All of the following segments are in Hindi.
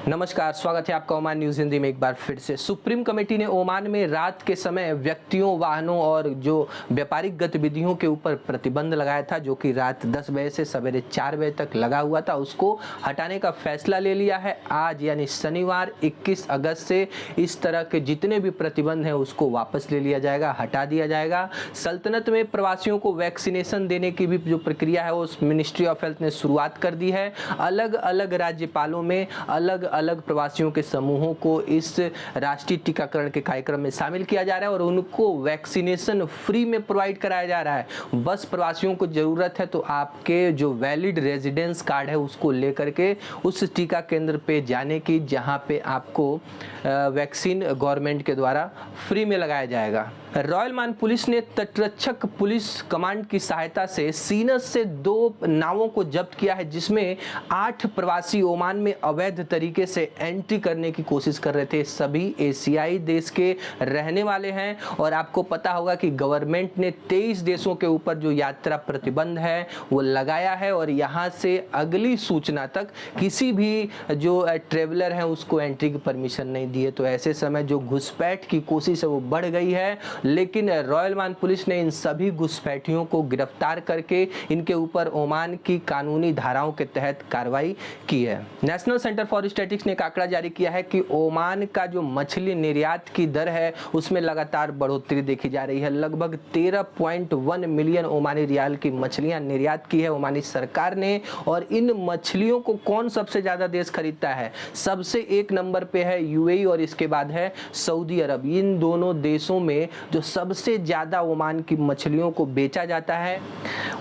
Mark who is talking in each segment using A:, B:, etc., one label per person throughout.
A: नमस्कार, स्वागत है आपका ओमान न्यूज़ हिंदी में एक बार फिर से। सुप्रीम कमेटी ने ओमान में रात के समय व्यक्तियों, वाहनों और जो व्यापारिक गतिविधियों के ऊपर प्रतिबंध लगाया था, जो कि रात 10 बजे से सवेरे 4 बजे तक लगा हुआ था, उसको हटाने का फैसला ले लिया है। आज यानी शनिवार 21 अगस्त से इस तरह के जितने भी प्रतिबंध हैं उसको वापस ले लिया जाएगा, हटा दिया जाएगा। सल्तनत में प्रवासियों को वैक्सीनेशन देने की भी जो प्रक्रिया है वो मिनिस्ट्री ऑफ हेल्थ ने शुरुआत कर दी है। अलग अलग राज्यपालों में अलग अलग प्रवासियों के समूहों को इस राष्ट्रीय टीकाकरण के कार्यक्रम में शामिल किया जा रहा है और उनको वैक्सीनेशन फ्री में प्रोवाइड कराया जा रहा है। बस प्रवासियों को ज़रूरत है तो आपके जो वैलिड रेजिडेंस कार्ड है उसको लेकर के उस टीका केंद्र पे जाने की, जहां पे आपको वैक्सीन गवर्नमेंट के द्वारा फ्री में लगाया जाएगा। रॉयल मान पुलिस ने तटरक्षक पुलिस कमांड की सहायता से सीनस से 2 नावों को जब्त किया है, जिसमें 8 प्रवासी ओमान में अवैध तरीके से एंट्री करने की कोशिश कर रहे थे। सभी एशियाई देश के रहने वाले हैं और आपको पता होगा कि गवर्नमेंट ने 23 देशों के ऊपर जो यात्रा प्रतिबंध है वो लगाया है और यहाँ से अगली सूचना तक किसी भी जो ट्रेवलर है उसको एंट्री की परमिशन नहीं दी है। तो ऐसे समय जो घुसपैठ की कोशिश है वो बढ़ गई है, लेकिन रॉयल मान पुलिस ने इन सभी घुसपैठियों को गिरफ्तार करके इनके ऊपर ओमान की कानूनी धाराओं के तहत कार्रवाई की है। नेशनल सेंटर फॉर स्टैटिस्टिक्स ने एक आंकड़ा जारी किया है कि ओमान का जो मछली निर्यात की दर है उसमें लगातार बढ़ोतरी देखी जा रही है। लगभग 13.1 मिलियन ओमानी रियाल की मछलियां निर्यात की है ओमानी सरकार ने। और इन मछलियों को कौन सबसे ज्यादा देश खरीदता है? सबसे एक नंबर पे है यूएई और इसके बाद है सऊदी अरब। इन दोनों देशों में जो सबसे ज्यादा ओमान की मछलियों को बेचा जाता है।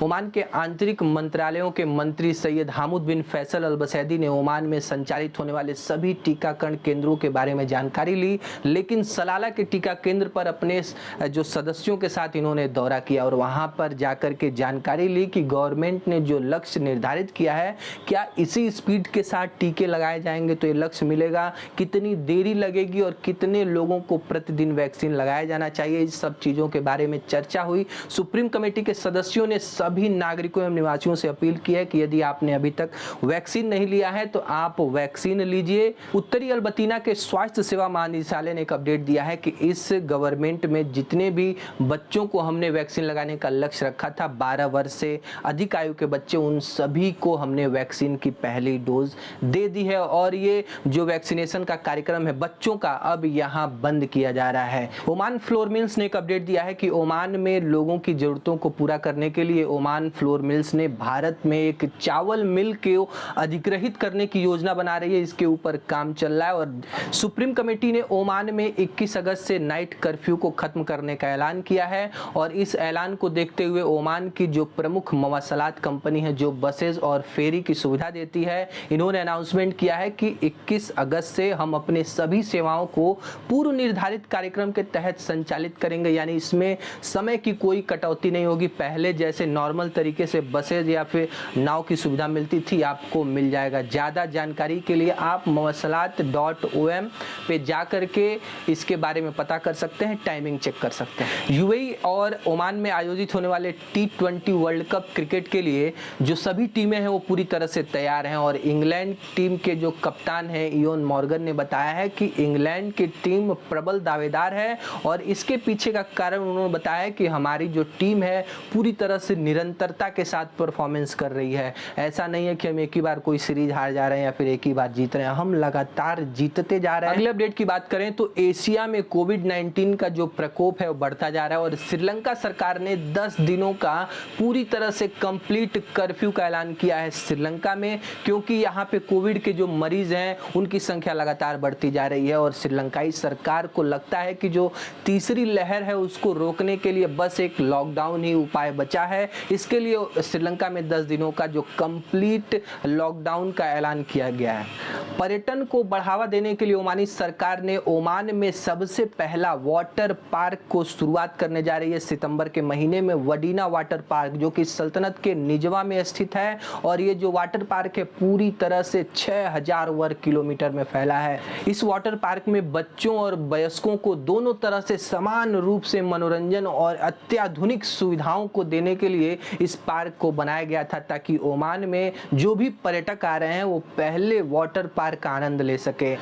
A: ओमान के आंतरिक मंत्रालयों के मंत्री सैयद हामुद बिन फैसल अल बसैदी ने ओमान में संचालित होने वाले सभी टीकाकरण केंद्रों के बारे में जानकारी ली, लेकिन सलाला के टीका केंद्र पर अपने जो सदस्यों के साथ इन्होंने दौरा किया और वहां पर जाकर के जानकारी ली कि गवर्नमेंट ने जो लक्ष्य निर्धारित किया है, क्या इसी स्पीड के साथ टीके लगाए जाएंगे तो ये लक्ष्य मिलेगा, कितनी देरी लगेगी और कितने लोगों को प्रतिदिन वैक्सीन लगाया जाना चाहिए। इस सब चीजों के बारे में चर्चा हुई। सुप्रीम कमेटी के सदस्यों ने सभी नागरिकों एवं निवासियों से अपील की है कि यदि आपने अभी तक वैक्सीन नहीं लिया है तो आप वैक्सीन लीजिए। उत्तरी अलबतीना के स्वास्थ्य सेवा महानिदेशालय ने एक अपडेट दिया है कि इस गवर्नमेंट में जितने भी बच्चों को हमने वैक्सीन लगाने का लक्ष्य रखा था, 12 वर्ष से अधिक आयु के बच्चे, उन सभी को हमने वैक्सीन की पहली डोज दे दी है और ये जो वैक्सीनेशन का कार्यक्रम है बच्चों का अब यहाँ बंद किया जा रहा है। ओमान फ्लोर मिल्स ने एक अपडेट दिया है कि ओमान में लोगों की जरूरतों को पूरा करने के लिए ओमान फ्लोर मिल्स ने भारत में एक चावल मिल को अधिग्रहित करने की योजना बना रही है। इसके ऊपर काम चल रहा है और सुप्रीम कमेटी ने ओमान में 21 अगस्त से नाइट कर्फ्यू को खत्म करने का ऐलान किया है और इस ऐलान को देखते हुए ओमान की जो प्रमुख मवासलात कंपनी है जो बसेस और फेरी की सुविधा देती है, इन्होंने अनाउंसमेंट किया है कि 21 अगस्त से हम अपने सभी सेवाओं को पूर्व निर्धारित कार्यक्रम के तहत संचालित करेंगे, यानी इसमें समय की कोई कटौती नहीं होगी। पहले जैसे नॉर्मल तरीके से बसेज या फिर नाव की सुविधा मिलती थी आपको मिल जाएगा। ज़्यादा जानकारी के लिए आप mawassalat.om पे जा करके इसके बारे में पता कर सकते हैं, टाइमिंग चेक कर सकते हैं। यूएई और ओमान में आयोजित होने वाले T20 वर्ल्ड कप क्रिकेट के लिए जो सभी टीमें हैं वो पूरी तरह से तैयार हैं और इंग्लैंड टीम के जो कप्तान हैं इयोन मॉर्गन ने बताया है कि इंग्लैंड की टीम प्रबल दावेदार है और इसके पीछे का कारण उन्होंने बताया कि हमारी जो टीम है पूरी तरह से निरंतरता के साथ परफॉर्मेंस कर रही है। ऐसा नहीं है कि हम एक ही बार कोई सीरीज हार जा रहे हैं या फिर एक ही बार जीत रहे हैं, हम लगातार जीतते जा रहे हैं। अगले अपडेट की बात करें तो एशिया में कोविड-19 का जो प्रकोप है वो बढ़ता जा रहा है और श्रीलंका सरकार ने 10 दिनों का पूरी तरह से कंप्लीट कर्फ्यू का ऐलान किया है श्रीलंका में, क्योंकि यहाँ पे कोविड के जो मरीज हैं उनकी संख्या लगातार बढ़ती जा रही है और श्रीलंकाई सरकार को लगता है कि जो तीसरी लहर है उसको रोकने के लिए बस एक लॉकडाउन ही उपाय बचा है। इसके लिए श्रीलंका में 10 दिनों का जो कंप्लीट लॉकडाउन का ऐलान किया गया है। पर्यटन को बढ़ावा देने के लिए ओमानी सरकार ने ओमान में सबसे पहला वाटर पार्क को शुरुआत करने जा रही है। सितंबर के महीने में वडीना वाटर पार्क जो कि सल्तनत के निजवा में स्थित है और ये जो वाटर पार्क है पूरी तरह से 6000 वर्ग किलोमीटर में फैला है। इस वाटर पार्क में बच्चों और वयस्कों को दोनों तरह से समान रूप से मनोरंजन और अत्याधुनिक सुविधाओं को देने के लिए इस पार्क को बनाया गया था ताकि ओमान में जो भी पर्यटक आ रहे हैं वो पहले वाटर पार्क त्योहार का आनंद ले सके।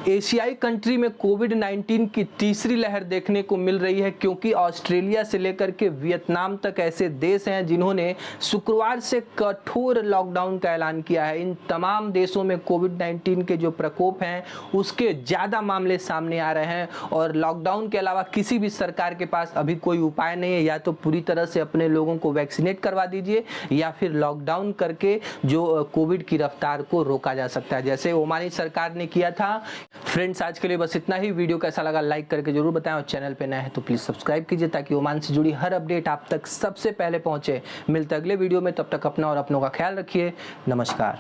A: एशियाई कंट्री में कोविड-19 की तीसरी लहर देखने को मिल रही है, क्योंकि ऑस्ट्रेलिया से लेकर के वियतनाम तक ऐसे देश हैं जिन्होंने शुक्रवार से कठोर लॉकडाउन का ऐलान किया है। इन तमाम देशों में कोविड-19 के जो प्रकोप हैं उसके ज़्यादा मामले सामने आ रहे हैं और लॉकडाउन के अलावा किसी भी सरकार के पास अभी कोई उपाय नहीं है। या तो पूरी तरह से अपने लोगों को वैक्सीनेट करवा दीजिए या फिर लॉकडाउन करके जो कोविड की रफ्तार को रोका जा सकता है, जैसे ओमानी सरकार ने किया था। फ्रेंड्स, आज के लिए बस इतना ही। वीडियो कैसा लगा लाइक करके जरूर बताएं और चैनल पे नए हैं तो प्लीज़ सब्सक्राइब कीजिए ताकि ओमान से जुड़ी हर अपडेट आप तक सबसे पहले पहुंचे। मिलते अगले वीडियो में, तब तक अपना और अपनों का ख्याल रखिए। नमस्कार।